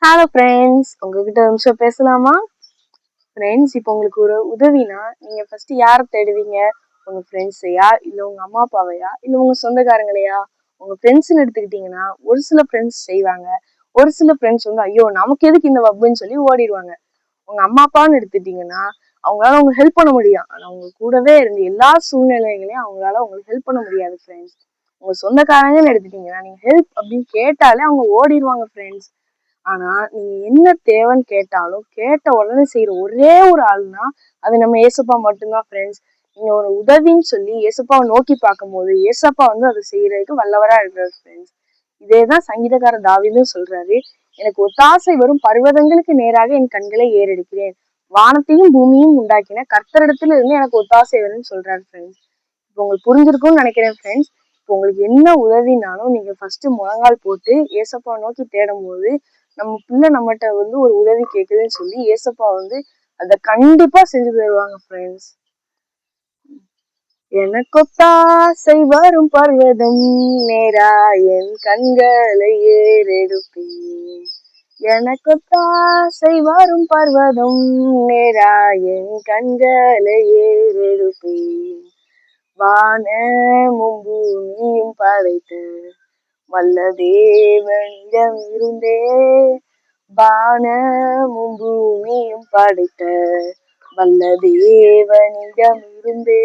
Hello friends, உங்ககிட்ட ஒரு நிமிஷம் பேசலாமா? ஃப்ரெண்ட்ஸ், இப்போ உங்களுக்கு ஒரு உதவினா நீங்கள் ஃபர்ஸ்ட் யாரை தேடுவீங்க? உங்கள் ஃப்ரெண்ட்ஸையா, இல்லை உங்கள் அம்மா அப்பாவையா, இல்லை உங்கள் சொந்தக்காரங்களையா? உங்கள் ஃப்ரெண்ட்ஸ்ன்னு எடுத்துக்கிட்டிங்கன்னா ஒரு சில ஃப்ரெண்ட்ஸ் செய்வாங்க, ஒரு சில ஃப்ரெண்ட்ஸ் வந்து ஐயோ நமக்கு எதுக்கு இந்த வப்புன்னு சொல்லி ஓடிடுவாங்க. உங்கள் அம்மா அப்பான்னு எடுத்துக்கிட்டிங்கன்னா அவங்களால உங்களுக்கு ஹெல்ப் பண்ண முடியும், ஆனால் அவங்க கூடவே இருந்து எல்லா சூழ்நிலைகளையும் அவங்களால உங்களுக்கு ஹெல்ப் பண்ண முடியாது ஃப்ரெண்ட்ஸ். உங்கள் சொந்தக்காரங்கன்னு எடுத்துக்கிட்டிங்கன்னா நீங்கள் ஹெல்ப் அப்படின்னு கேட்டாலே அவங்க ஓடிடுவாங்க ஃப்ரெண்ட்ஸ். ஆனா நீங்க என்ன தேவைன்னு கேட்டாலும் கேட்ட உடனே செய்யற ஒரே ஒரு ஆள்னா அது நம்ம ஏசப்பா மட்டும்தான் ஃப்ரெண்ட்ஸ். நீங்க ஒரு உதவின்னு சொல்லி ஏசப்பாவை நோக்கி பார்க்கும் போது ஏசப்பா வந்து அதை செய்யறதுக்கு வல்லவரா இருக்கிறார் ஃப்ரெண்ட்ஸ். இதேதான் சங்கீதக்கார தாவீதும் சொல்றாரு. எனக்கு ஒத்தாசை வரும் பர்வதங்களுக்கு நேராக என் கண்களை ஏறெடுக்கிறேன், வானத்தையும் பூமியும் உண்டாக்கின கர்த்தரிடத்துல இருந்து எனக்கு ஒத்தாசை வரும்னு சொல்றாரு ஃப்ரெண்ட்ஸ். இப்போ உங்களுக்கு புரிஞ்சிருக்கும்னு நினைக்கிறேன் ஃப்ரெண்ட்ஸ். இப்போ உங்களுக்கு என்ன உதவினாலும் நீங்க ஃபர்ஸ்ட் முழங்கால் போட்டு ஏசப்பா நோக்கி தேடும் போது நம்ம பிள்ளை நம்மகிட்ட வந்து ஒரு உதவி கேக்குதுன்னு சொல்லி ஏசப்பா வந்து அதை கண்டிப்பா செஞ்சு தருவாங்க ஃப்ரெண்ட்ஸ். எனக்கொத்தாசை வரும் பர்வதம் நேரா என் கண்களை ஏறெடுப்பேன், எனக்கொத்தாசை வரும் பர்வதம் நேரா என் கண்களை ஏறெடுப்பேன், வானமும் பூமியும் படைத்த வல்ல தேவனிடம் இருந்தே, வானமும் பூமியும் படைத்த வல்ல தேவனிடம் இருந்தே